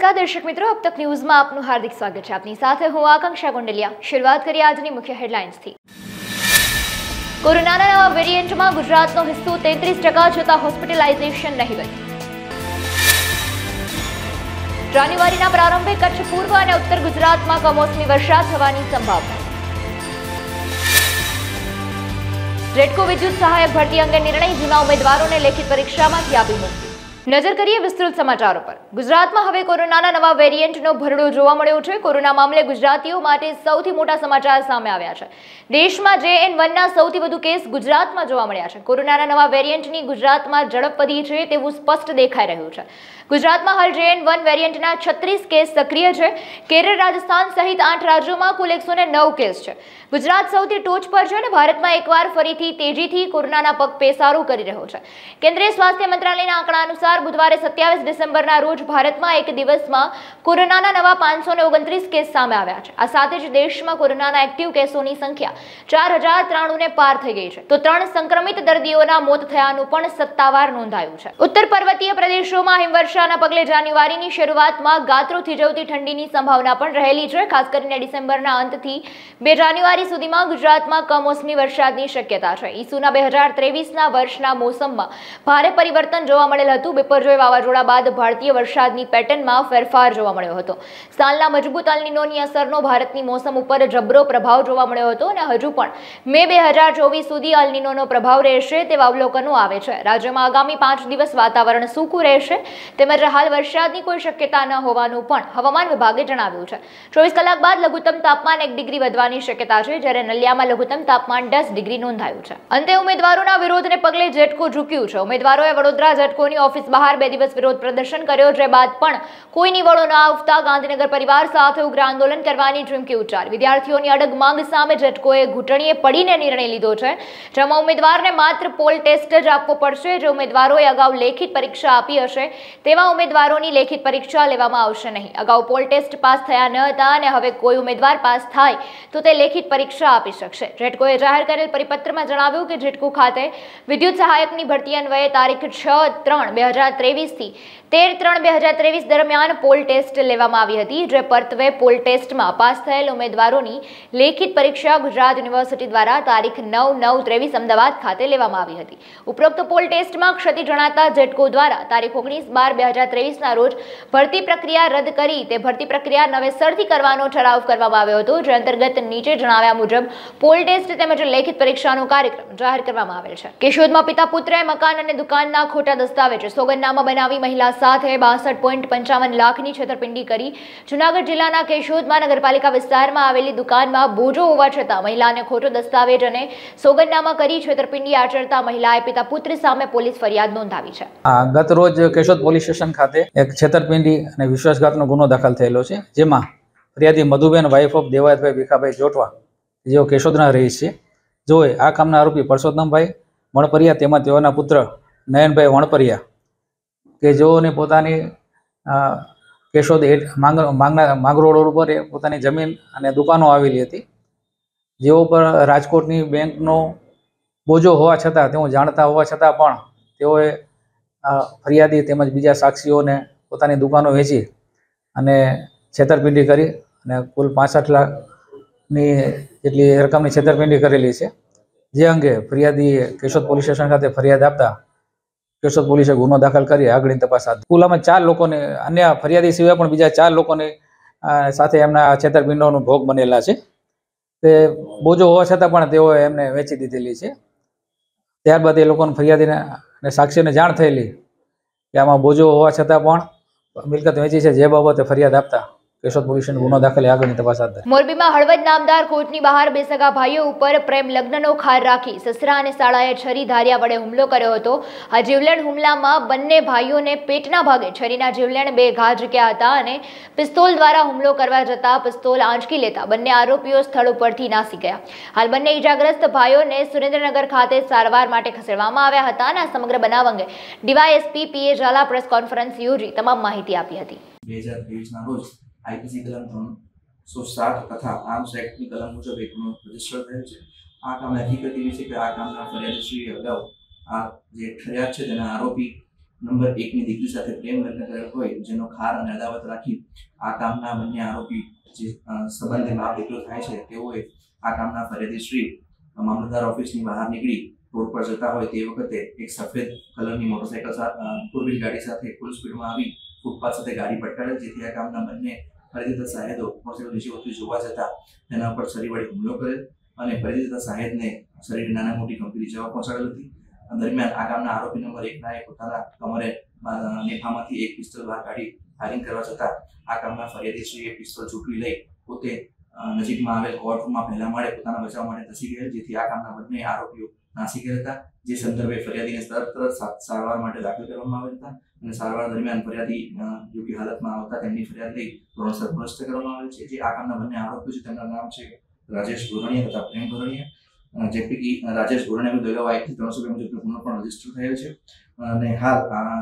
नमस्कार दर्शक मित्रों, अब तक न्यूज में आपનું हार्दिक स्वागत है। अपनी साथ हूं आकांक्षा गोंडलिया। शुरुआत करिए આજની મુખ્ય હેડલાઇન્સ થી। કોરોનાના નવા વેરિયન્ટમાં ગુજરાતનો હિસ્સો 33% છતાં હોસ્પિટલાઇઝેશન નહીવત। જાન્યુઆરીના પ્રારંભે કચ્છ પૂર્વ અને ઉત્તર ગુજરાતમાં કમોસમી વરસાદ થવાની સંભાવના। રેડકો વિદ્યુત સહાયક ભરતી અંગે નિર્ણય, જૂના ઉમેદવારોને લેખિત પરીક્ષામાંથી આપી મુક્તિ। નજર કરીએ વિસ્તૃત સમાચારો પર। ગુજરાતમાં હવે કોરોનાના નવા વેરિયન્ટનો ભરડો જોવા મળ્યો છે। કોરોના મામલે ગુજરાતીઓ માટે સૌથી મોટા સમાચાર સામે આવ્યા છે। દેશમાં JN1ના સૌથી વધુ કેસ ગુજરાતમાં જોવા મળ્યા છે। કોરોનાના નવા વેરિયન્ટની ગુજરાતમાં ઝડપ વધી છે તેવું સ્પષ્ટ દેખાઈ રહ્યું છે। ગુજરાતમાં હાલ JN1 વેરિયન્ટના 36 કેસ સક્રિય છે। કેરળ, રાજસ્થાન સહિત 8 રાજ્યોમાં કુલ 109 કેસ છે। ગુજરાત સૌથી ટોચ પર છે અને ભારતમાં એકવાર ફરીથી તેજીથી કોરોનાના પગ પેસારો કરી રહ્યો છે। કેન્દ્રીય સ્વાસ્થ્ય મંત્રાલયના આંકડા અનુસાર બુધવારે 27 ડિસેમ્બરના રોજ ભારતમાં એક દિવસમાં કોરોનાના નવા 529 કેસ સામે આવ્યા છે। આ સાથે જ દેશમાં કોરોનાના એક્ટિવ કેસોની સંખ્યા 4093ને પાર થઈ ગઈ છે, તો 3 સંક્રમિત દર્દીઓના મોત થયાનું પણ સત્તાવાર નોંધાયું છે। ઉત્તર પર્વતીય પ્રદેશોમાં હિમવર્ષાના પગલે જાન્યુઆરીની શરૂઆતમાં ગાત્રો થીજવતી ઠંડીની સંભાવના પણ રહેલી છે। ખાસ કરીને ડિસેમ્બરના અંતથી 2 જાન્યુઆરી સુધીમાં ગુજરાતમાં કમોસમી વરસાદની શક્યતા છે। ઈસુના 2023ના વર્ષના મોસમમાં ભારે પરિવર્તન જોવા મળેલ હતું। બિપરજોય વાવાઝોડા બાદ ભારતીય વરસાદની પેટર્નમાં ફેરફાર જોવા મળ્યો હતો। સાલના મજબૂત અલ નીનોની અસરનો ભારતની મોસમ ઉપર જબરો પ્રભાવ જોવા મળ્યો હતો અને હજુ પણ મે 2024 સુધી અલ નીનોનો પ્રભાવ રહેશે તેવા અવલોકનો આવે છે। રાજ્યમાં આગામી 5 દિવસ વાતાવરણ સૂકું રહેશે તેમજ હાલ વરસાદની કોઈ શક્યતા ન હોવાનું પણ હવામાન વિભાગે જણાવ્યું છે। 24 કલાક બાદ લઘુત્તમ તાપમાન 1 ડિગ્રી વધવાની શક્યતા છે, જ્યારે નલિયામાં લઘુત્તમ તાપમાન 10 ડિગ્રી નોંધાયું છે। અંતે ઉમેદવારોના વિરોધને પગલે જેટકો ઝૂક્યું છે। ઉમેદવારોએ વડોદરા જેટકોની ઓફિસ બહાર 2 દિવસ વિરોધ પ્રદર્શન કર્યો, જે બાદ પણ કોઈ નિવડો ન આવતા ગાંધીનગર પરિવાર સાથે ઉગ્ર આંદોલન કરવાની ચીમકી ઉચ્ચારી। વિદ્યાર્થીઓની અડગ માંગ સામે જેટકોએ ઘૂંટણીએ પડીને નિર્ણય લીધો છે, જેમાં ઉમેદવારને માત્ર પોલ ટેસ્ટ જ આપવો પડશે। જે ઉમેદવારોએ અગાઉ લેખિત પરીક્ષા આપી હશે તેવા ઉમેદવારોની લેખિત પરીક્ષા લેવામાં આવશે નહીં। અગાઉ પોલ ટેસ્ટ પાસ થયા ન હતા અને હવે કોઈ ઉમેદવાર પાસ થાય તો તે લેખિત પરીક્ષા આપી શકશે। જેટકોએ જાહેર કરેલ પરિપત્રમાં જણાવ્યું કે જેટકો ખાતે વિદ્યુત સહાયકની ભરતી અન્વયે તારીખ 6/3/2023 થી 13/3/2023 દરમિયાન પોલ ટેસ્ટ લેવામાં આવી હતી, જે પરત્વે પોલ ટેસ્ટમાં પાસ થયેલ ઉમેદવારોની લેખિત પરીક્ષા ગુજરાત યુનિવર્સિટી દ્વારા તારીખ 9/9/23 અમદાવાદ ખાતે લેવામાં આવી હતી। ઉપરોક્ત પોલ ટેસ્ટમાં ક્ષતિ જણાતા જેટકો દ્વારા તારીખ 19/12/2023ના રોજ ભરતી પ્રક્રિયા રદ કરી તે ભરતી પ્રક્રિયા નવેસરથી કરવાનો ઠરાવ કરવામાં આવ્યો હતો, જે અંતર્ગત નીચે જણાવ્યા મુજબ પોલ ટેસ્ટ તેમજ લેખિત પરીક્ષાનો કાર્યક્રમ જાહેર કરવામાં આવેલ છે। કેશોદમાં પિતા પુત્રએ મકાન અને દુકાનના ખોટા દસ્તાવેજ સોગંદનામા બનાવી મહિલા સાથે 62.55 લાખની છેતરપિંડી કરી। જૂનાગઢ જિલ્લાના કેશોદમાં નગરપાલિકા વિસ્તારમાં આવેલી દુકાનમાં બોજો હોવા છતાં મહિલાને ખોટો દસ્તાવેજ અને સોગંદનામા કરી છેતરપિંડી આચરતા મહિલાએ પિતા પુત્ર સામે પોલીસ ફરિયાદ નોંધાવી છે। ગત રોજ કેશોદ પોલીસ સ્ટેશન ખાતે એક છેતરપિંડી અને વિશ્વાસઘાતનો ગુનો દાખલ થયેલો છે, જેમાં ફરિયાદી મધુબેન વાઇફ ઓફ દેવાયતભાઈ ભીખાભાઈ જોટવા, જેઓ કેશોદના રહીશ છે, જોએ આ કામના આરોપી પરસોત્તમભાઈ વણપરિયા તેમજ તેઓના પુત્ર નયનભાઈ વણપરિયા કે જેઓને પોતાની કેશોદ માંગરોળ રોડ ઉપર પોતાની જમીન અને દુકાનો આવેલી હતી, જેઓ પર રાજકોટની બેંકનો બોજો હોવા છતાં તેઓ જાણતા હોવા છતાં પણ તેઓએ ફરિયાદી તેમજ બીજા સાક્ષીઓને પોતાની દુકાનો વેચી અને છેતરપિંડી કરી અને કુલ 65 લાખની જેટલી રકમની છેતરપિંડી કરેલી છે। જે અંગે ફરિયાદીએ કેશોદ પોલીસ સ્ટેશન ખાતે ફરિયાદ આપતા કેશોદ પોલીસે ગુનો દાખલ કરી આગળની તપાસ હાથ ધરી। કુલ આમાં 4 લોકોને, અન્ય ફરિયાદી સિવાય પણ બીજા 4 લોકોની સાથે એમના છેતરપિંડીનો ભોગ બનેલા છે। તે બોજો હોવા છતાં પણ તેઓએ એમને વેચી દીધેલી છે। ત્યારબાદ એ લોકોને ફરિયાદીને અને સાક્ષીઓને જાણ થયેલી કે આમાં બોજો હોવા છતાં પણ મિલકત વેચી છે, જે બાબતે ફરિયાદ આપતા કેશોદ પોલીસને ગુનો દાખલ આગળની તપાસ હાથ ધરી। મોરબીમાં હળવદ નામદાર કોર્ટની બહાર 2 સગા ભાઈઓ ઉપર પ્રેમ લગ્નનો ખાર રાખી સસરા અને સાળાએ છરી ધારિયા વડે હુમલો કર્યો હતો। આ જીવલેણ હુમલામાં બંને ભાઈઓને પેટના ભાગે છરીના જીવલેણ 2 ઘા ઝીક્યા હતા અને પિસ્તોલ દ્વારા હુમલો કરવા જતા પિસ્તોલ આંચકી લેતા બંને આરોપીઓ સ્થળ ઉપરથી નાસી ગયા। હાલ બંને ઈજાગ્રસ્ત ભાઈઓને સુરેન્દ્રનગર ખાતે સારવાર માટે ખસેડવામાં આવ્યા હતા અને આ સમગ્ર બનાવ અંગે ડીવાયએસપી પીએ ઝાલા પ્રેસ કોન્ફરન્સ યોજી તમામ માહિતી આપી હતી। 2023ના રોજ આઈપીસી કલમ 307 તથા આર્મ્સ એક્ટની કલમ મુજબ એક ગુનો રજીસ્ટર થયેલ છે। આ કામ હકીકત એવી છે કે આ કામના ફરિયાદીશ્રીએ અગાઉ આ જે ફરિયાદ છે તેના આરોપી નંબર 1ની દીકરી સાથે પ્રેમ લગ્ન કરેલ હોય, જેનો ખાર અને અદાવત રાખી આ કામના બંને આરોપી જે સંબંધે બાપ દીકરો થાય છે તેઓએ આ કામના ફરિયાદી શ્રી મામલતદાર ઓફિસની બહાર નીકળી રોડ પર જતા હોય તે વખતે એક સફેદ કલરની મોટરસાઇકલ ફોર વ્હીલ ગાડી સાથે ફૂલ સ્પીડમાં આવી ફૂટપાથ સાથે ગાડી પટકાડેલ, જેથી આ કામના બંને ફરિયાદી સાહેદો મોટરસાઇકલ નીચે ઉતરી જોવા જતા તેના ઉપર છરી વડે હુમલો કરેલ અને ફરિયાદી સાહેદને શરીરે નાના મોટી ગંભીર ઇજાઓ પહોંચાડેલ હતી। દરમિયાન આ કામના આરોપી નંબર 1 પોતાના કમરે નેફામાંથી એક પિસ્તોલ બહાર કાઢી ફાયરિંગ કરવા જતાં આ કામના ફરિયાદી શ્રીએ પિસ્તોલ ઝૂંટવી લઈ પોતે નજીકમાં આવેલ કોર્ટરૂમમાં પહેલા માળે પોતાના બચાવ માટે ધસી ગયેલ, જેથી આ કામના બંને આરોપીઓ નાસી ગયા હતા। જે સંદર્ભે ફરિયાદીને તરત સારવાર માટે દાખલ કરવામાં આવેલ હતા અને સારવાર દરમિયાન ફરિયાદી યોગ્ય હાલતમાં આવતા તેમની ફરિયાદ લઈ ધોરણસર ભ્રષ્ટ કરવામાં આવેલ છે। જે આ કામના બંને આરોપીઓ છે તેમના નામ છે રાજેશ ગોરણીયા તથા પ્રેમ ગોરણીયા, જે પૈકી રાજેશ ગોરણીયાનો દગાવ આઈથી 300 મુજબનો ગુનો પણ રજીસ્ટર થયેલ છે અને હાલ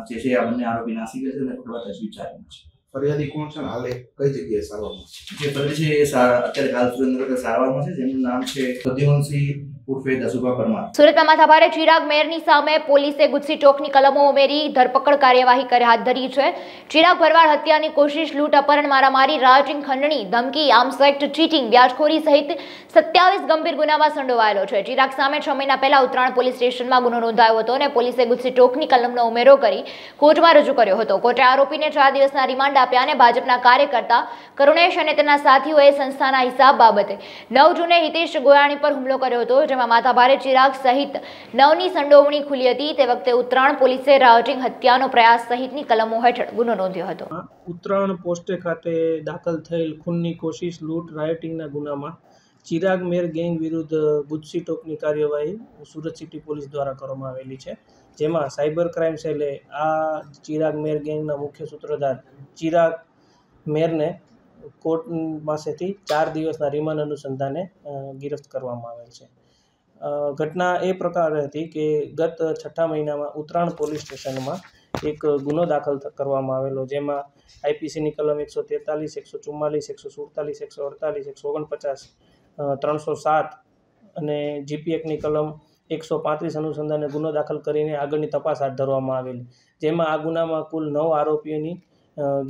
જે છે આ બંને આરોપી નાસી ગયા છે અને પકડવા તજવીજ ચાલી છે। ફરિયાદી કોણ છે? હાલે કઈ જગ્યાએ સારવારમાં છે? જે ફરિયાદી છે એ અત્યારે હાલ સુરેન્દ્રનગર સારવારમાં છે, જેનું નામ છે પ્રદ્યુમનસિંહ ઉર્ફે દસુભા પરમાર। સુરતમાં માથાભારે ચિરાગ મેરની સામે પોલીસે ગુજસી ટોકની કલમો ઉમેરી ધરપકડ કાર્યવાહી હાથ ધરી છે। ચિરાગ ભરવાડ હત્યાની કોશિશ, લૂંટ, અપહરણ, મારામારી, રાયોટિંગ, ખંડણી, ધમકી, આર્મ્સ એક્ટ, ચીટિંગ, વ્યાજખોરી સહિત 27 ગંભીર ગુનામાં સંડોવાયેલો છે। ચિરાગ સામે 6 મહિના પહેલા ઉત્તરાયણ પોલીસ સ્ટેશનમાં ગુનો નોંધાયો હતો અને પોલીસે ગુજસી ટોકની કલમનો ઉમેરો કરી કોર્ટમાં રજૂ કર્યો હતો। કોર્ટે આરોપીને 4 દિવસના રિમાન્ડ આપ્યા અને ભાજપના કાર્યકર્તા કરુણેશ અને તેના સાથીઓએ સંસ્થાના હિસાબ બાબતે 9 જૂને હિતેશ ગોયાણી પર હુમલો કર્યો હતો, જેમાં માથાભારે ચિરાગ સહિત 9ની સંડોવણી ખુલી હતી। તે વખતે ઉત્તરાયણ પોલીસે રાયોટિંગ, હત્યાનો પ્રયાસ સહિતની કલમો હેઠળ ગુનો નોંધ્યો હતો। ઉત્તરાયણ પોસ્ટે ખાતે દાખલ થયેલ ખૂનની કોશિશ, લૂંટ, રાયોટિંગના ગુનામાં ચિરાગ મેર ગેંગ વિરુદ્ધ ગુજસી ટોકની કાર્યવાહી સુરત સિટી પોલીસ દ્વારા કરવામાં આવેલી છે, જેમાં સાયબર ક્રાઇમ સેલે આ ચિરાગ મેર ગેંગના મુખ્ય સૂત્રધાર ચિરાગ મેરને કોર્ટ પાસેથી 4 દિવસના રિમાન્ડ અનુસંધાને ગિરફ્ત કરવામાં આવેલ છે। ઘટના એ પ્રકારે હતી કે ગત 6 મહિનામાં ઉત્તરાયણ પોલીસ સ્ટેશનમાં એક ગુનો દાખલ કરવામાં આવેલો, જેમાં આઈપીસીની કલમ 143, 144, 147, 148, 149, 307 અને જીપી એક્ટની કલમ 135 અનુસંધાને ગુનો દાખલ કરીને આગળની તપાસ હાથ ધરવામાં આવેલી, જેમાં આ ગુનામાં કુલ 9 આરોપીઓની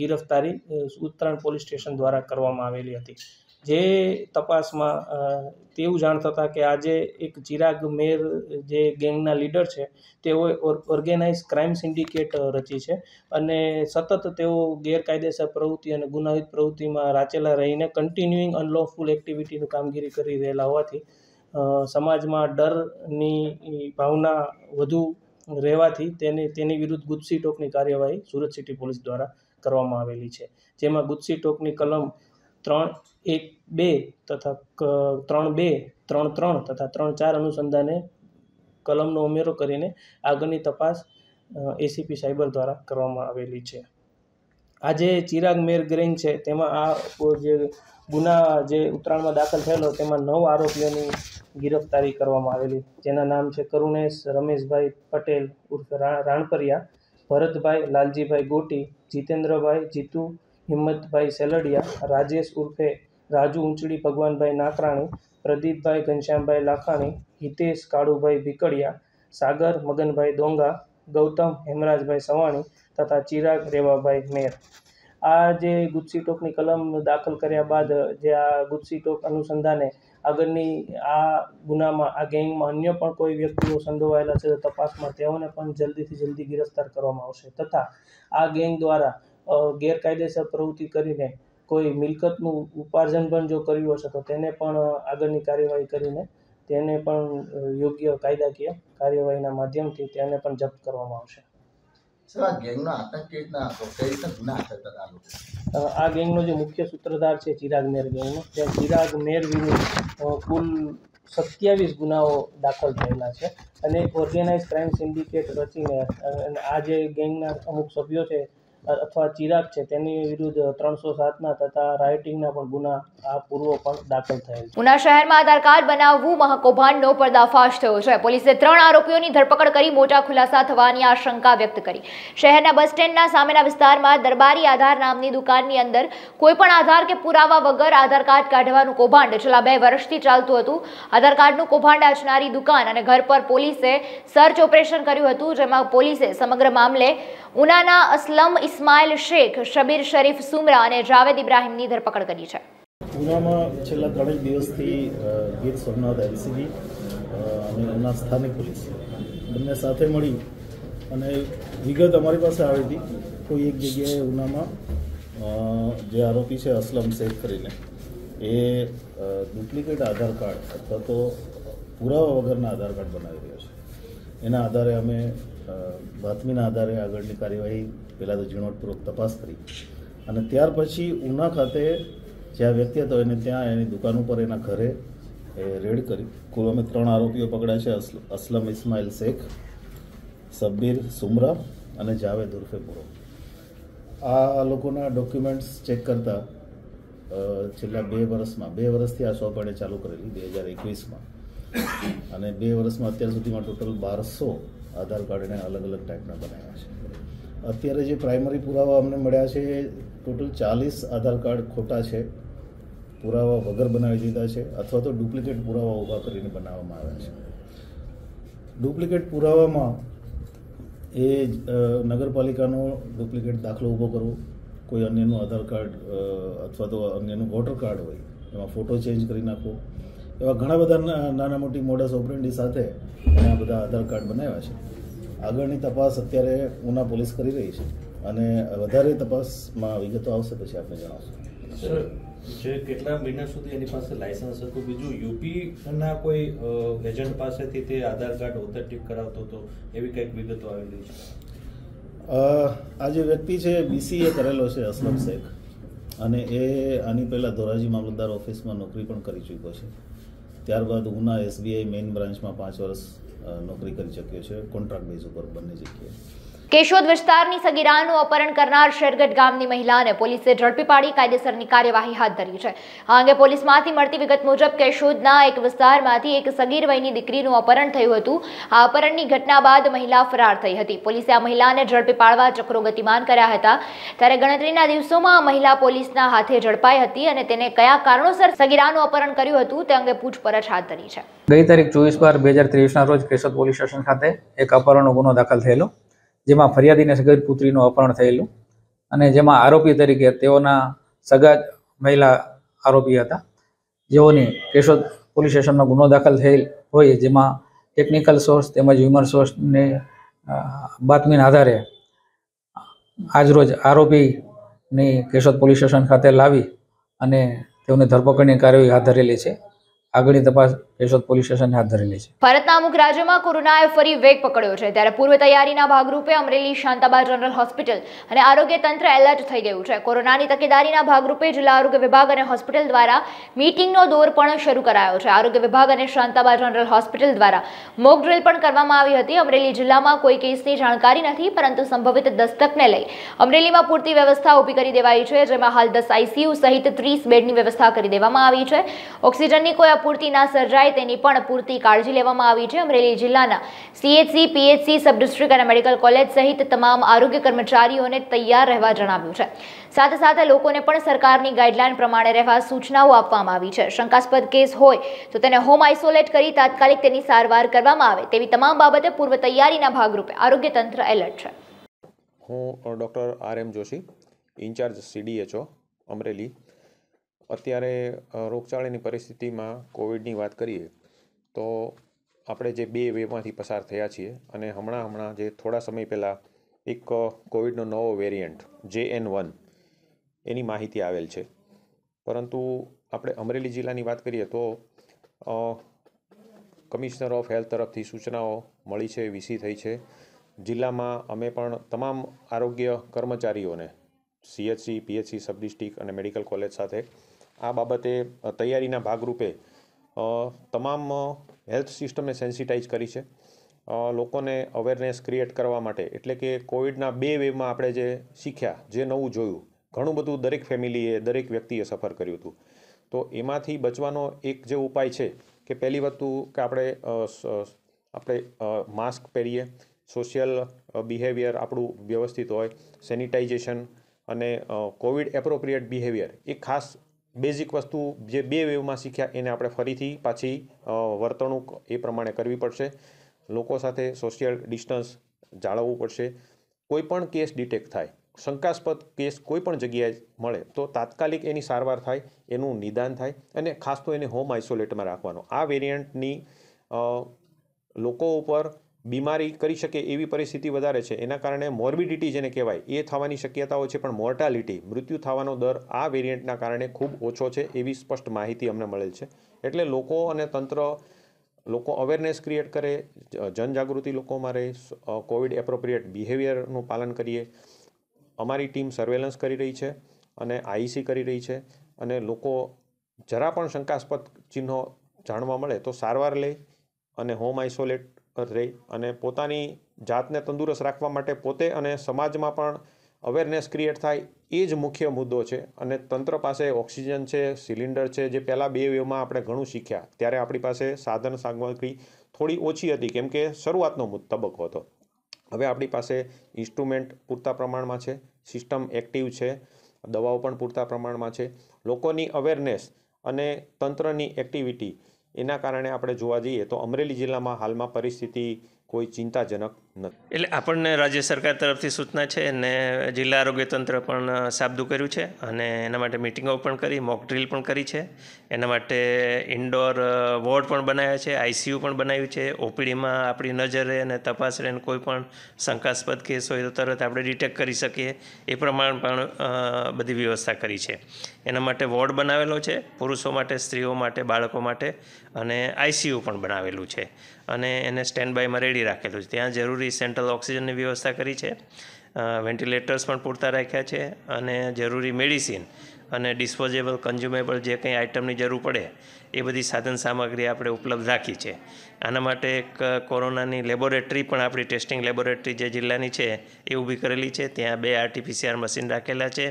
ગિરફ્તારી ઉત્તરાયણ પોલીસ સ્ટેશન દ્વારા કરવામાં આવેલી હતી। જે તપાસમાં તેવું જાણ થતાં કે આજે એક ચિરાગ મેર જે ગેંગના લીડર છે તેઓએ ઓર્ગેનાઇઝ ક્રાઇમ સિન્ડિકેટ રચી છે અને સતત તેઓ ગેરકાયદેસર પ્રવૃત્તિ અને ગુનાહિત પ્રવૃત્તિમાં રાચેલા રહીને કન્ટિન્યુઇંગ અનલોફુલ એક્ટિવિટીનું કામગીરી કરી રહેલા હોવાથી સમાજમાં ડરની ભાવના વધુ રહેવાથી તેની વિરુદ્ધ ગુજસી ટોકની કાર્યવાહી સુરત સિટી પોલીસ દ્વારા કરવામાં આવેલી છે, જેમાં ગુજસી ટોકની કલમ 3(1)(2) તથા 3(2), 3(3) તથા 3(4) અનુસંધાને કલમનો ઉમેરો કરીને આગળની તપાસ એસીપી સાયબર દ્વારા કરવામાં આવેલી છે। આજે ચિરાગ મેર ગેંગ છે તેમાં આ જે ગુના જે ઉત્તરાયણમાં દાખલ થયેલો તેમાં 9 આરોપીઓની ગિરફ્તારી કરવામાં આવેલી, જેના નામ છે કરુણેશ રમેશભાઈ પટેલ ઉર્ફે રાણપરિયા, ભરતભાઈ લાલજીભાઈ ગોટી, જીતેન્દ્રભાઈ જીતુ હિંમતભાઈ સેલડિયા, રાજેશ ઉર્ફે રાજુ ઊંચડી ભગવાનભાઈ નાકરાણી, પ્રદીપભાઈ ઘનશ્યામભાઈ લાખાણી, હિતેશ કાળુભાઈ ભીકડિયા, સાગર મગનભાઈ દોંગા, ગૌતમ હેમરાજભાઈ સવાણી તથા ચિરાગ રેવાભાઈ મેર। આ જે ગુજસી ટોકની કલમ દાખલ કર્યા બાદ જે આ ગુજસી ટોક અનુસંધાને આગળની આ ગુનામાં આ ગેંગમાં અન્ય પણ કોઈ વ્યક્તિઓ સંડોવાયેલા છે તો તપાસમાં તેઓને પણ જલ્દીથી જલ્દી ગિરફ્તાર કરવામાં આવશે તથા આ ગેંગ દ્વારા ગેરકાયદેસર પ્રવૃત્તિ કરીને કોઈ મિલકતનું ઉપાર્જન પણ જો કર્યું હશે તો તેને પણ આગળની કાર્યવાહી કરીને તેને પણ યોગ્ય કાયદાકીય કાર્યવાહીના માધ્યમથી તેને પણ જપ્ત કરવામાં આવશે। આ ગેંગનો જે મુખ્ય સૂત્રધાર છે ચિરાગ મેર ગેંગનો, ત્યાં ચિરાગ મેર વિરુદ્ધ કુલ 27 ગુનાઓ દાખલ થયેલા છે અને ઓર્ગેનાઇઝ ક્રાઇમ સિન્ડિકેટ રચીને આ જે ગેંગના અમુક સભ્યો છે અથવા ચિરાગ છે તેની વિરુદ્ધ 307ના તથા રાઇટિંગના પણ ગુના આ પૂર્વ પણ દાખલ થયેલ છે. ઉના શહેરમાં આધાર કાર્ડ બનાવવું મહાકૌભાંડનો પર્દાફાશ થયો છે. પોલીસે 3 આરોપીઓની ધરપકડ કરી મોટા ખુલાસા થવાની આશંકા વ્યક્ત કરી. શહેરના બસ સ્ટેન્ડના સામેના વિસ્તારમાં દરબારી આધાર નામની દુકાનની અંદર કોઈપણ આધાર કે પુરાવા વગર આધાર કાર્ડ કાઢવાનું કૌભાંડ છેલ્લા 2 વર્ષથી ચાલતું હતું. આધાર કાર્ડનું કૌભાંડ આચનારી દુકાન અને ઘર પર પોલીસે સર્ચ ઓપરેશન કર્યું હતું, જેમાં પોલીસે સમગ્ર મામલે ઉનાના અસલમ ઇસ્માઇલ શેખ, શબીર શરીફ સુમરા અને જાવેદ ઇબ્રાહીમની ધરપકડ કરી છે. ઉનામાં છેલ્લા 3 દિવસથી ગીર સોમનાથ એલસીબી અને ઉના સ્થાનિક પોલીસ બંને સાથે મળી અને વિગત અમારી પાસે આવી હતી. કોઈ એક જગ્યાએ ઉનામાં જે આરોપી છે અસલમ શેખ કરીને એ ડુપ્લિકેટ આધાર કાર્ડ અથવા તો પુરાવા વગરના આધાર કાર્ડ બનાવી રહ્યો છે. એના આધારે અમે બાતમીના આધારે આગળની કાર્યવાહી પહેલાં તો ઝીણવટપૂર્વક તપાસ કરી અને ત્યાર પછી ઉના ખાતે જ્યાં વ્યક્તિ હતો એને ત્યાં એની દુકાન ઉપર એના ઘરે રેડ કરી કુલ અમે 3 આરોપીઓ પકડ્યા છે. અસલમ ઇસ્માઇલ શેખ, શબ્બીર સુમરા અને જાવેદ ઉર્ફે પૂરો. આ લોકોના ડોક્યુમેન્ટ્સ ચેક કરતા છેલ્લા 2 વર્ષથી આ શોપ એણે ચાલુ કરેલી 2021માં અને 2 વર્ષમાં અત્યાર સુધીમાં ટોટલ 1200 આધાર કાર્ડ એને અલગ અલગ ટાઈપના બનાવ્યા છે. અત્યારે જે પ્રાઇમરી પુરાવા અમને મળ્યા છે ટોટલ 40 આધાર કાર્ડ ખોટા છે, પુરાવા વગર બનાવી દીધા છે અથવા તો ડુપ્લિકેટ પુરાવા ઊભા કરીને બનાવવામાં આવ્યા છે. ડુપ્લિકેટ પુરાવામાં એ નગરપાલિકાનો ડુપ્લિકેટ દાખલો ઊભો કરવો, કોઈ અન્યનું આધાર કાર્ડ અથવા તો અન્યનું વોટર કાર્ડ હોય એમાં ફોટો ચેન્જ કરી નાખવો, એવા ઘણા બધા નાના મોટી મોડસ ઓપરેન્ડી સાથે આ બધા આધાર કાર્ડ બનાવ્યા છે. આગળની તપાસ અત્યારે ઉના પોલીસ કરી રહી છે અને વધારે તપાસમાં વિગતો આવશે પછી આપણે જણાવશું. સર, જે કેટલા મહિના સુધી એની પાસે લાયસન્સ હતું, બીજું યુપીના કોઈ એજન્ટ પાસેથી તે આધાર કાર્ડ ઓથેન્ટિક કરાવતો હતો, એવી કંઈક વિગતો આવેલી છે? આ જે વ્યક્તિ છે BCA કરેલો છે અસલમ શેખ અને એ આની પહેલાં ધોરાજી મામલતદાર ઓફિસમાં નોકરી પણ કરી ચૂક્યો છે. ત્યારબાદ ઉના SBI મેઇન બ્રાન્ચમાં 5 વર્ષ નોકરી કરી ચૂક્યો છે કોન્ટ્રાક્ટ બેઝ ઉપર બંને જગ્યાએ. કેશોદ વિસ્તારની સગીરાનું અપહરણ કરનાર શેરગઢ ગામની મહિલાને પોલીસે ઝડપી પાડી કાયદેસરની કાર્યવાહી હાથ ધરી છે. આ અંગે પોલીસમાંથી મળતી વિગત મુજબ કેશોદના એક વિસ્તારમાંથી એક સગીર વયની દીકરીનું અપહરણ થયું હતું. આ અપહરણની ઘટના બાદ મહિલા ફરાર થઈ હતી. પોલીસે આ મહિલાને ઝડપી પાડવા ચક્રો ગતિમાન કર્યા હતા. ત્યારે ગણતરીના દિવસોમાં આ મહિલા પોલીસના હાથે ઝડપાઈ હતી અને તેને કયા કારણોસર સગીરાનું અપહરણ કર્યું હતું તે અંગે પૂછપરછ હાથ ધરી છે. ગઈ તારીખ 24/12/2023ના રોજ કેશોદ પોલીસ સ્ટેશન ખાતે એક અપહરણનો ગુનો દાખલ થયેલો, જેમાં ફરિયાદીને સગીર પુત્રીનું અપહરણ થયેલું અને જેમાં આરોપી તરીકે તેઓના સગા મહિલા આરોપી હતા, જેઓની કેશોદ પોલીસ સ્ટેશનમાં ગુનો દાખલ થયેલ હોય, જેમાં ટેકનિકલ સોર્સ તેમજ હ્યુમન સોર્સને બાતમીના આધારે આજરોજ આરોપીની કેશોદ પોલીસ સ્ટેશન ખાતે લાવી અને તેઓની ધરપકડની કાર્યવાહી હાથ ધરેલી છે. આગળની તપાસ કેશોદ પોલીસ સ્ટેશને હાથ ધરેલી છે. ભારતના અમુક રાજ્યોમાં કોરોનાએ ફરી વેગ પકડ્યો છે, ત્યારે પૂર્વ તૈયારીના ભાગરૂપે અમરેલી શાંતાબા જનરલ હોસ્પિટલ અને આરોગ્ય તંત્ર એલર્ટ થઈ ગયું છે. કોરોનાની તકેદારીના ભાગરૂપે જિલ્લા આરોગ્ય વિભાગ અને હોસ્પિટલ દ્વારા મીટિંગનો દોર પણ શરૂ કરાયો છે. આરોગ્ય વિભાગ અને શાંતાબા જનરલ હોસ્પિટલ દ્વારા મોક ડ્રિલ પણ કરવામાં આવી હતી. અમરેલી જિલ્લામાં કોઈ કેસની જાણકારી નથી, પરંતુ સંભવિત દસ્તકને લઈ અમરેલીમાં પૂરતી વ્યવસ્થા ઊભી કરી દેવાઈ છે, જેમાં હાલ 10 ICU સહિત 30 બેડની વ્યવસ્થા કરી દેવામાં આવી છે. ઓક્સિજનની કોઈ પૂરતી ના સર્જાય તેની પણ પૂરતી કાળજી લેવામાં આવી છે. અમરેલી જિલ્લાના CHC, PHC, સબ ડિસ્ટ્રિક્ટ અને મેડિકલ કોલેજ સહિત તમામ આરોગ્ય કર્મચારીઓને તૈયાર રહેવા જણાવ્યું છે. સાથે સાથે લોકોને પણ સરકારની ગાઈડલાઈન પ્રમાણે રહેવા સૂચનાઓ આપવામાં આવી છે. શંકાસ્પદ કેસ હોય તો તેને હોમ આઇસોલેટ કરી તાત્કાલિક તેની સારવાર કરવામાં આવે તેવી તમામ બાબતે પૂર્વ તૈયારીના ભાગરૂપે આરોગ્ય તંત્ર એલર્ટ છે. હું doctor RM Joshi, incharge CDHO Amreli. અત્યારે રોગચાળાની પરિસ્થિતિમાં કોવિડની વાત કરીએ તો આપણે જે 2 વેવમાંથી પસાર થયા છીએ અને હમણાં જે થોડા સમય પહેલાં એક કોવિડનો નવો વેરિયન્ટ JN1 એની માહિતી આવેલ છે. પરંતુ આપણે અમરેલી જિલ્લાની વાત કરીએ તો કમિશનર ઓફ હેલ્થ તરફથી સૂચનાઓ મળી છે, વીસી થઈ છે. જિલ્લામાં અમે પણ તમામ આરોગ્ય કર્મચારીઓને CHC, PHC, સબ ડિસ્ટ્રિક્ટ અને મેડિકલ કોલેજ સાથે આ બાબતે તૈયારીના ભાગરૂપે તમામ હેલ્થ સિસ્ટમને સેન્સિટાઈઝ કરી છે લોકોને અવેરનેસ ક્રિએટ કરવા માટે, એટલે કે કોવિડના 2 વેવમાં આપણે જે શીખ્યા, જે નવું જોયું, ઘણું બધું દરેક ફેમિલીએ, દરેક વ્યક્તિએ સફર કર્યું હતું. તો એમાંથી બચવાનો એક જે ઉપાય છે કે પહેલી વસ્તુ કે આપણે માસ્ક પહેરીએ, સોશિયલ બિહેવિયર આપણું વ્યવસ્થિત હોય, સેનિટાઇઝેશન અને કોવિડ એપ્રોપ્રિએટ બિહેવિયર, એ ખાસ બેઝિક વસ્તુ જે 2 વેવમાં શીખ્યા એને આપણે ફરીથી પાછી વર્તણૂક એ પ્રમાણે કરવી પડશે. લોકો સાથે સોશિયલ ડિસ્ટન્સ જાળવવું પડશે. કોઈ પણ કેસ ડિટેક્ટ થાય, શંકાસ્પદ કેસ કોઈ પણ જગ્યાએ મળે તો તાત્કાલિક એની સારવાર થાય, એનું નિદાન થાય અને ખાસ તો એને હોમ આઇસોલેટમાં રાખવાનો. આ વેરિયન્ટની લોકો ઉપર બીમારી કરી શકે એવી પરિસ્થિતિ વધારે છે. એના કારણે મોર્બિડિટી જેને કહેવાય એ થવાની શક્યતાઓ છે, પણ મોર્ટાલિટી, મૃત્યુ થવાનો દર આ વેરિયન્ટના કારણે ખૂબ ઓછો છે એવી સ્પષ્ટ માહિતી અમને મળેલ છે. એટલે લોકો અને તંત્ર, લોકો અવેરનેસ ક્રિએટ કરે, જનજાગૃતિ લોકોમાં રહે, કોવિડ એપ્રોપ્રિએટ બિહેવિયરનું પાલન કરીએ. અમારી ટીમ સર્વેલન્સ કરી રહી છે અને આઈસી કરી રહી છે, અને લોકો જરા પણ શંકાસ્પદ ચિહ્નો જાણવા મળે તો સારવાર લે અને હોમ આઇસોલેટ રહે અને પોતાની જાતને તંદુરસ્ત રાખવા માટે પોતે અને સમાજમાં પણ અવેરનેસ ક્રિએટ થાય, એ જ મુખ્ય મુદ્દો છે. અને તંત્ર પાસે ઓક્સિજન છે, સિલિન્ડર છે, જે પહેલાં 2 વેવમાં આપણે ઘણું શીખ્યા ત્યારે આપણી પાસે સાધન સામગ્રી થોડી ઓછી હતી કેમ કે શરૂઆતનો તબક્કો હતો. હવે આપણી પાસે ઇન્સ્ટ્રુમેન્ટ પૂરતા પ્રમાણમાં છે, સિસ્ટમ એક્ટિવ છે, દવાઓ પણ પૂરતા પ્રમાણમાં છે. લોકોની અવેરનેસ અને તંત્રની એક્ટિવિટી એના કારણે આપણે જોવા જઈએ તો અમરેલી જિલ્લામાં હાલમાં પરિસ્થિતિ કોઈ ચિંતાજનક નથી. એટલે આપણને રાજ્ય સરકાર તરફથી સૂચના છે અને જિલ્લા આરોગ્ય તંત્ર પણ સાબદું કર્યું છે અને એના માટે મિટિંગો પણ કરી, મોક ડ્રીલ પણ કરી છે. એના માટે ઇન્ડોર વોર્ડ પણ બનાવ્યા છે, આઈસીયુ પણ બનાવ્યું છે. ઓપીડીમાં આપણી નજર રહે અને તપાસ રહે અને કોઈ પણ શંકાસ્પદ કેસ હોય તો તરત આપણે ડિટેક્ટ કરી શકીએ એ પ્રમાણે પણ બધી વ્યવસ્થા કરી છે. એના માટે વોર્ડ બનાવેલો છે, પુરુષો માટે, સ્ત્રીઓ માટે, બાળકો માટે, અને આઈસીયુ પણ બનાવેલું છે અને એને સ્ટેન્ડ બાયમાં રેડી રાખેલું છે. ત્યાં જરૂરી સેન્ટ્રલ ઓક્સિજનની વ્યવસ્થા કરી છે, વેન્ટિલેટર્સ પણ પૂરતા રાખ્યા છે અને જરૂરી મેડિસિન અને ડિસ્પોઝેબલ કન્ઝ્યુમેબલ જે કંઈ આઇટમની જરૂર પડે એ બધી સાધન સામગ્રી આપણે ઉપલબ્ધ રાખી છે. આના માટે એક કોરોનાની લેબોરેટરી પણ, આપણી ટેસ્ટિંગ લેબોરેટરી જે જિલ્લાની છે એ ઊભી કરેલી છે. ત્યાં 2 RT-PCR મશીન રાખેલા છે.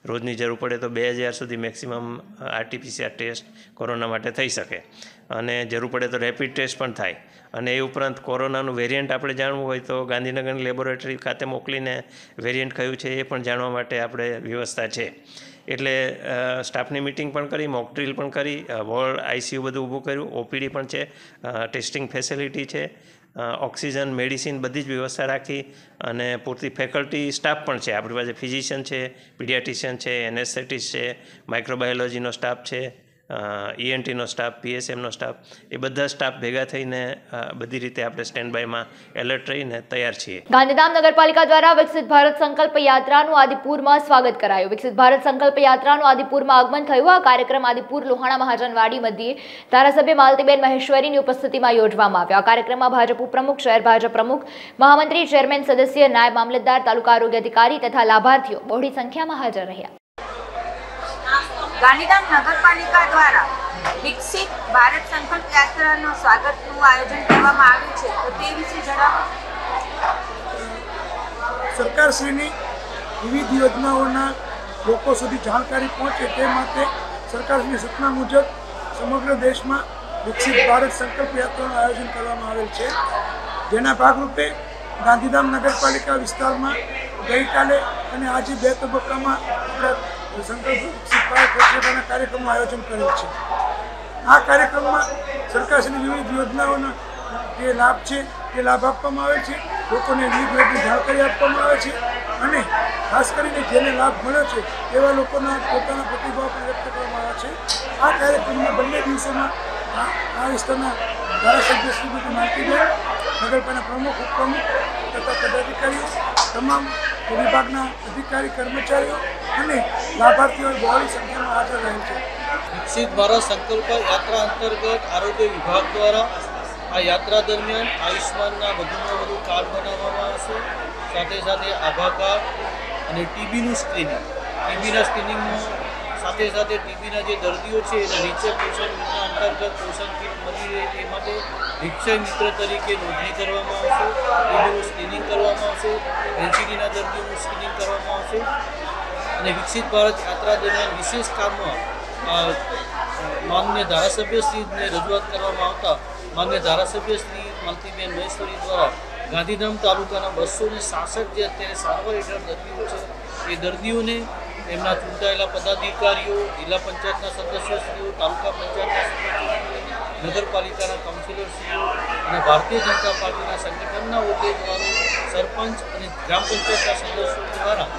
રોજની જરૂર પડે તો 2000 સુધી મેક્સિમમ RT-PCR ટેસ્ટ કોરોના માટે થઈ શકે અને જરૂર પડે તો રેપિડ ટેસ્ટ પણ થાય. અને એ ઉપરાંત કોરોનાનું વેરિયન્ટ આપણે જાણવું હોય તો ગાંધીનગરની લેબોરેટરી ખાતે મોકલીને વેરિયન્ટ કયું છે એ પણ જાણવા માટે આપણે વ્યવસ્થા છે. એટલે સ્ટાફની મિટિંગ પણ કરી, મોક ડ્રીલ પણ કરી, વોર્ડ, આઈસીયુ બધું ઊભું કર્યું, ઓપીડી પણ છે, ટેસ્ટિંગ ફેસિલિટી છે, ઓક્સિજન, મેડિસિન બધી જ વ્યવસ્થા રાખી અને પૂરતી ફેકલ્ટી સ્ટાફ પણ છે. આપણી પાસે ફિઝિશિયન છે, પીડિયાટ્રિશિયન છે, એનેસ્થેટિસ્ટ છે, માઇક્રોબાયોલોજીનો સ્ટાફ છે, ENTનો સ્ટાફ, PSMનો સ્ટાફ, એ બધા સ્ટાફ ભેગા થઈને બધી રીતે આપણે સ્ટેન્ડ બાયમાં એલર્ટ રહીને તૈયાર છીએ. ગાંધીધામ નગરપાલિકા દ્વારા વિકસિત ભારત સંકલ્પ યાત્રાનું આદિપુરમાં સ્વાગત કરાયું. વિકસિત ભારત સંકલ્પ યાત્રાનું આદિપુરમાં આગમન થયું. આ કાર્યક્રમ આદિપુર લોહાણા મહાજનવાડી મધ્યે ધારાસભ્ય માલતીબેન મહેશ્વરીની ઉપસ્થિતિમાં યોજવામાં આવ્યો. આ કાર્યક્રમમાં ભાજપ ઉપપ્રમુખ, શહેર ભાજપ પ્રમુખ, મહામંત્રી, ચેરમેન, સદસ્ય, નાયબ મામલતદાર, તાલુકા આરોગ્ય અધિકારી તથા લાભાર્થીઓ બહોળી સંખ્યામાં હાજર રહ્યા. ગાંધીધામ નગરપાલિકા દ્વારા વિકસિત ભારત સંકલ્પ યાત્રાનો સ્વાગતનું આયોજન કરવામાં આવ્યું છે, તો તે વિશે જણાવો. સરકારશ્રીની વિવિધ યોજનાઓના લોકો સુધી જાણકારી પહોંચે તે માટે સરકારની સૂચના મુજબ સમગ્ર દેશમાં વિકસિત ભારત સંકલ્પ યાત્રાનું આયોજન કરવામાં આવેલ છે. જેના ભાગરૂપે ગાંધીધામ નગરપાલિકા વિસ્તારમાં ગઈકાલે અને આજે 2 તબક્કામાં સંકલ્પ વિકસિત ભારત યાત્રાના કાર્યક્રમનું આયોજન કરેલ છે. આ કાર્યક્રમમાં સરકારની વિવિધ યોજનાઓના જે લાભ છે તે લાભ આપવામાં આવે છે, લોકોને વિવિધ યોજનાની જાણકારી આપવામાં આવે છે અને ખાસ કરીને જેને લાભ મળ્યો છે એવા લોકોના પોતાના પ્રતિભાવ પણ વ્યક્ત કરવામાં આવે છે. આ કાર્યક્રમના બંને દિવસોમાં આ વિસ્તારના ધારાસભ્ય શ્રીમતી માલતીબેન, નગરપાલિકાના પ્રમુખ, ઉપપ્રમુખ તથા પદાધિકારીઓ, તમામ વિભાગના અધિકારી, કર્મચારીઓ અને લાભાર્થીઓ બહોળી સંખ્યામાં હાજર રહે છે. વિકસિત ભારત સંકલ્પ યાત્રા અંતર્ગત આરોગ્ય વિભાગ દ્વારા આ યાત્રા દરમિયાન આયુષ્માનના વધુમાં વધુ કાર્ડ બનાવવામાં આવશે. સાથે સાથે આભા કાર્ડ અને ટીબીનું સ્ક્રીનિંગ, ટીબીના સ્ક્રીનિંગમાં સાથે સાથે ટીબીના જે દર્દીઓ છે એને નીચે પોષણ યોજના અંતર્ગત પોષણ કીટ મળી રહે તે માટે નિક્ષય મિત્ર તરીકે નોંધણી કરવામાં આવશે, ટીબીનું સ્ક્રીનિંગ કરવામાં આવશે, એનસીડીના દર્દીઓનું સ્ક્રીનિંગ કરવામાં આવશે અને વિકસિત ભારત યાત્રા દરમિયાન વિશેષ કામમાં માનનીય ધારાસભ્યશ્રીને રજૂઆત કરવામાં આવતા માનનીય ધારાસભ્યશ્રી માલતીબેન મહેશ્વરી દ્વારા ગાંધીધામ તાલુકાના 266 જે અત્યારે સારવાર હેઠળ દર્દીઓ છે એ દર્દીઓને એમના ચૂંટાયેલા પદાધિકારીઓ, જિલ્લા પંચાયતના સદસ્યશ્રીઓ, તાલુકા પંચાયતના સદસ્યશ્રીઓ, નગરપાલિકાના કાઉન્સિલરશ્રીઓ અને ભારતીય જનતા પાર્ટીના સંગઠનના હોદ્દેદારો, સરપંચ અને ગ્રામ પંચાયતના સદસ્યો દ્વારા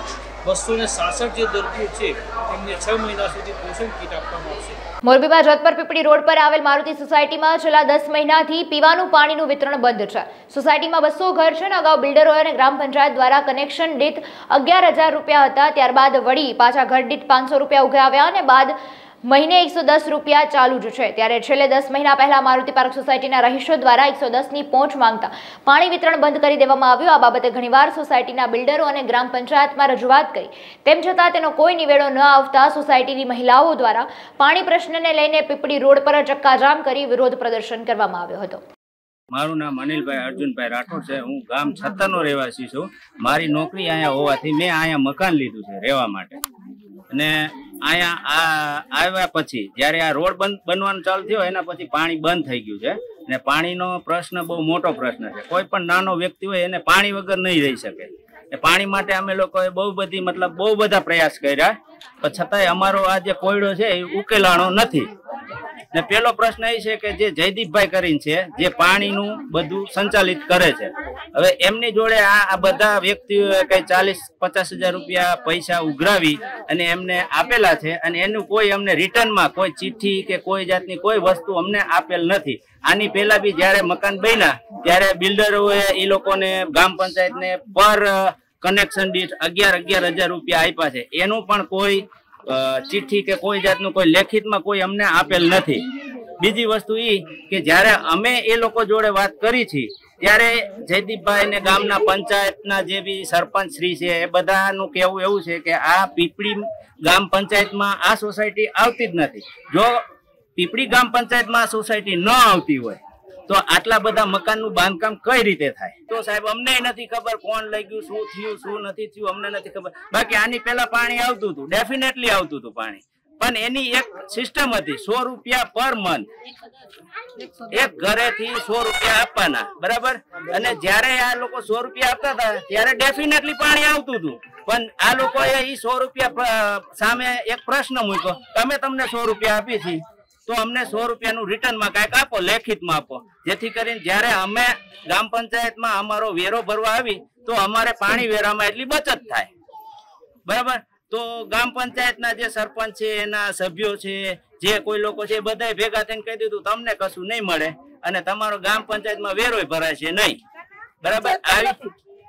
266 જે દર્દીઓ છે એમને 6 મહિના સુધી પોષણ કીટ આપવામાં આવશે. મોરબીમાં જતપર પીપળી રોડ પર આવેલ મારુતિ સોસાયટીમાં છેલ્લા 10 મહિનાથી પીવાનું પાણીનું વિતરણ બંધ છે. સોસાયટીમાં 200 ઘર છે અને અગાઉ બિલ્ડરો અને ગ્રામ પંચાયત દ્વારા કનેક્શન દીઠ 11,000 રૂપિયા હતા. ત્યારબાદ વળી પાછા ઘર દીઠ 500 રૂપિયા ઉઘરાવ્યા અને બાદ મહિને 110 રૂપિયા ચાલુ જ છે. ત્યારે છેલ્લે 10 મહિના પહેલા મારુતિ પાર્ક સોસાયટીના રહીશો દ્વારા 110ની પહોંચ માંગતા પાણી વિતરણ બંધ કરી દેવામાં આવ્યું. આ બાબતે ઘણીવાર સોસાયટીના બિલ્ડરો અને ગ્રામ પંચાયતમાં રજૂઆત કરી, તેમ છતાં તેનો કોઈ નિવેડો ન આવતા સોસાયટીની મહિલાઓ દ્વારા પાણી પ્રશ્નને લઈને પીપળી રોડ પર ચક્કાજામ કરી વિરોધ પ્રદર્શન કરવામાં આવ્યો હતો. મારું નામ અનિલભાઈ અર્જુનભાઈ રાઠોડ છે. હું ગામ છત્તરનો રહેવાસી છું. મારી નોકરી અહીંયા હોવાથી મેં અહીંયા મકાન લીધું છે રહેવા માટે. અને અહીંયા આવ્યા પછી જ્યારે આ રોડ બનવાનું ચાલુ થયો એના પછી પાણી બંધ થઈ ગયું છે. અને પાણીનો પ્રશ્ન બહુ મોટો પ્રશ્ન છે. કોઈ પણ નાનો વ્યક્તિ હોય એને પાણી વગર નહીં રહી શકે. પાણી માટે અમે લોકોએ બહુ બધા પ્રયાસ કર્યા, પણ છતાંય અમારો આ જે કોયડો છે એ ઉકેલાણો નથી. ને પેલો પ્રશ્ન એ છે કે જે જયદીપભાઈ કરીને છે જે પાણીનું બધું સંચાલિત કરે છે, હવે એમની જોડે આ બધા વ્યક્તિઓએ કઈ 40-50 હજાર રૂપિયા પૈસા ઉઘરાવી અને એમને આપેલા છે અને એનું કોઈ અમને રિટર્નમાં કોઈ ચિઠ્ઠી કે કોઈ જાતની કોઈ વસ્તુ અમને આપેલ નથી. આની પહેલા બી જયારે મકાન બન્યા ત્યારે બિલ્ડરોએ એ લોકોને ગ્રામ પંચાયતને પર કનેક્શન દીઠ 11,000 રૂપિયા આપ્યા છે. એનું પણ કોઈ ચિઠ્ઠી કે કોઈ જાતનું કોઈ લેખિતમાં કોઈ અમને આપેલ નથી. બીજી વસ્તુ એ કે જ્યારે અમે એ લોકો જોડે વાત કરી છે ત્યારે જયદીપભાઈ ને ગામના પંચાયતના જે બી સરપંચ શ્રી છે એ બધાનું કહેવું એવું છે કે આ પીપળી ગામ પંચાયતમાં આ સોસાયટી આવતી જ નથી. જો પીપળી ગામ પંચાયતમાં આ સોસાયટી ન આવતી હોય તો આટલા બધા મકાનનું બાંધકામ કઈ રીતે થાય? તો સાહેબ અમને નથી ખબર કોણ લઈ ગયું, શું થયું, શું નથી થયું, અમને નથી ખબર. બાકી આની પહેલા પાણી આવતું હતું, ડેફિનેટલી આવતું હતું પાણી, પણ એની એક સિસ્ટમ હતી 100 રૂપિયા પર મંથ એક ઘરેથી 100 રૂપિયા આપવાના, બરાબર. અને જયારે આ લોકો 100 રૂપિયા આપતા હતા ત્યારે ડેફિનેટલી પાણી આવતું હતું. પણ આ લોકોએ એ 100 રૂપિયા સામે એક પ્રશ્ન મૂક્યો, તમે તમને 100 રૂપિયા આપી છે તો અમને 100 રૂપિયાનું રિટર્નમાં કાંઈક આપો, લેખિતમાં આપો, જેથી કરીને જ્યારે અમે ગ્રામ પંચાયતમાં અમારો વેરો ભરવા આવી તો અમારે પાણી વેરામાં એટલી બચત થાય, બરાબર. તો ગ્રામ પંચાયતના જે સરપંચ છે, એના સભ્યો છે, જે કોઈ લોકો છે, બધાય ભેગા થઈને કહી દીધું તમને કશું નહીં મળે અને તમારો ગ્રામ પંચાયતમાં વેરોય ભરાય છે નહીં, બરાબર. આવી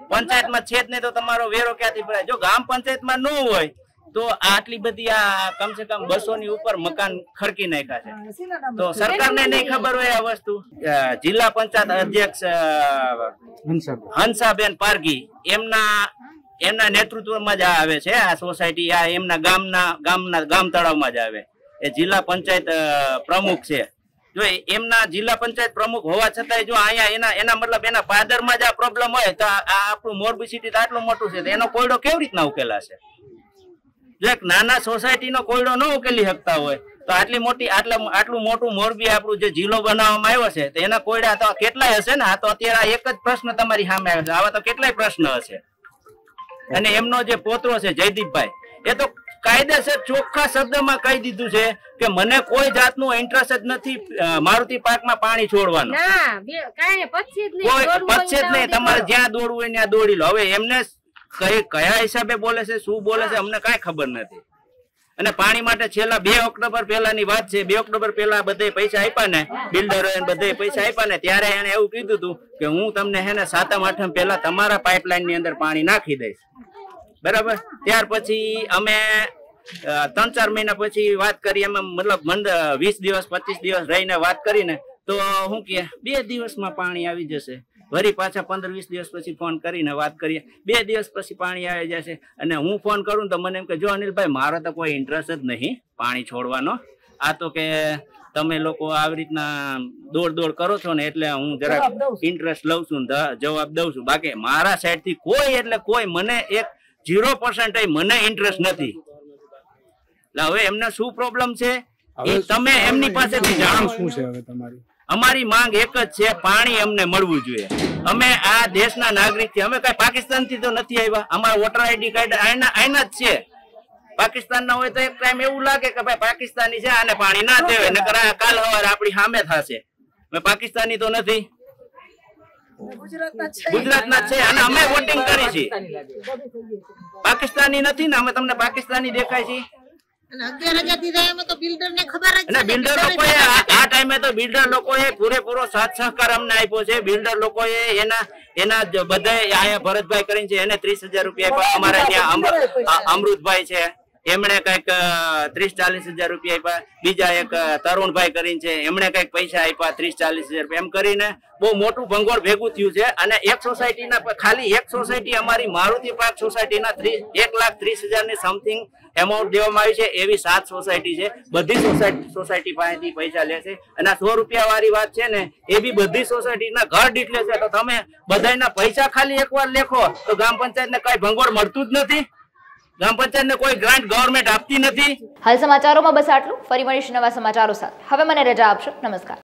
પંચાયતમાં છે જ નહીં તો તમારો વેરો ક્યાંથી ભરાય? જો ગ્રામ પંચાયતમાં ન હોય તો આટલી બધી આ કમસે કમ 200 ની ઉપર મકાન ખડકી નાખ્યા છે. તો સરકારને નહીં ખબર હોય આ વસ્તુ. જિલ્લા પંચાયત અધ્યક્ષ હંસાબેન પારગી એમના નેતૃત્વમાં જ આવે છે આ સોસાયટી. આ એમના ગામ તળાવમાં જ આવે. એ જિલ્લા પંચાયત પ્રમુખ છે. જો એમના જિલ્લા પંચાયત પ્રમુખ હોવા છતાંય જો અહીંયા એના મતલબ એના પાદરમાં જ આ પ્રોબ્લેમ હોય તો આ આપણું મોરબી સિટી તો આટલું મોટું છે તો એનો કોયડો કેવી રીતના ઉકેલાશે? જો એક નાના સોસાયટીનો કોયડો ન ઉકેલી શકતા હોય તો આટલું મોટું મોરબી આપણું જે જિલ્લો બનાવવામાં આવ્યો છે તો એના કોયડા તો કેટલાય હશે ને. આ તો અત્યારે એક જ પ્રશ્ન તમારી સામે આવે છે, આવા તો કેટલાય પ્રશ્ન હશે. અને એમનો જે પોત્રો છે જયદીપભાઈ, એ તો કાયદેસર ચોખ્ખા શબ્દમાં કહી દીધું છે કે મને કોઈ જાતનું ઇન્ટરેસ્ટ જ નથી મારુતિ પાર્કમાં પાણી છોડવાનું, પછી જ નહીં, તમારે જ્યાં દોડવું હોય ત્યાં દોડી લો. હવે એમને કયા હિસાબે બોલે છે, શું બોલે છે, અમને કઈ ખબર નથી. અને પાણી માટે છેલ્લા 2 ઓક્ટોબર પહેલાની વાત છે, 2 ઓક્ટોબર પહેલા બધે પૈસા આપ્યા ને, બિલ્ડરો બધે પૈસા આપ્યા ને, ત્યારે એને એવું કીધું હતું કે હું તમને હે ને 7મ-8મ પહેલા તમારા પાઇપલાઇન ની અંદર પાણી નાખી દઈશ, બરાબર. ત્યાર પછી અમે 3-4 મહિના પછી વાત કરી, અમે મતલબ 20 દિવસ 25 દિવસ રહીને વાત કરીને તો હું કે 2 દિવસમાં પાણી આવી જશે. વળી પાછા 15-20 દિવસ પછી ફોન કરીને વાત કરીએ, 2 દિવસ પછી પાણી આવી જશે અને હું ફોન કરું તો મને એમ કે જો અનિલભાઈ મારો તો કોઈ ઇન્ટરેસ્ટ જ નહીં પાણી છોડવાનો, આ તો કે તમે લોકો આવી રીતના દોડ કરો છો ને એટલે હું જરા ઇન્ટરેસ્ટ લઉં છું ને જવાબ દઉં છું, બાકી મારા સાઈડથી કોઈ એટલે કોઈ મને 0% મને ઇન્ટરેસ્ટ નથી. હવે એમને શું પ્રોબ્લેમ છે એ તમે એમની પાસેથી જાણો. શું છે હવે તમારી? અમારી માંગ એક જ છે, પાણી અમને મળવું જોઈએ. અમે આ દેશના નાગરિક છીએ, અમે કઈ પાકિસ્તાન થી તો નથી આવ્યા. અમારા વોટર આઈડી કાર્ડ આના જ છે. પાકિસ્તાન ના હોય તો એક ટાઈમ એવું લાગે કે ભાઈ પાકિસ્તાની છે આને પાણી ના દેવે, નકર કાલ સવારે આપણી સામે થશે. અમે પાકિસ્તાની તો નથી, ગુજરાતના છે અને અમે વોટિંગ કરી છે. પાકિસ્તાની નથી ને, અમે તમને પાકિસ્તાની દેખાય છે. બિલ્ડર લોકોએ આ ટાઈમે તો બિલ્ડર લોકોએ પૂરેપૂરો સાથ સહકાર અમને આપ્યો છે. બિલ્ડર લોકોએ એના બધા અહીંયા ભરતભાઈ કરીને છે એને 30,000 રૂપિયા આપ્યા. અમારા ત્યાં અમૃતભાઈ છે એમણે કઈક 30-40,000 રૂપિયા આપ્યા. બીજા એક તરુણભાઈ કરીને છે એમણે કઈક પૈસા આપ્યા 30-40,000 રૂપિયા. એમ કરીને બહુ મોટું ભંગોળ ભેગું થયું છે. અને એક સોસાયટીના ખાલી એક સોસાયટી અમારી મારુતિ પાર્ક સોસાયટીના 1,30,000 ની સમથિંગ એમાઉન્ટ દેવામાં આવી છે. એવી 7 સોસાયટી છે. બધી સોસાયટી પાસેથી પૈસા લે છે. અને આ 100 રૂપિયા વાળી વાત છે ને એ બી બધી સોસાયટીના ઘર દીઠ લે છે. તો તમે બધાના પૈસા ખાલી એકવાર લેખો તો ગ્રામ પંચાયતને કઈ ભંગોળ મળતું જ નથી. ગ્રામ પંચાયતને કોઈ ગ્રાન્ટ ગવર્મેન્ટ આપતી નથી. હાલ સમાચારોમાં બસ આટલું. ફરી મળીશું નવા સમાચારો સાથે. હવે મને રજા આપશો. નમસ્કાર.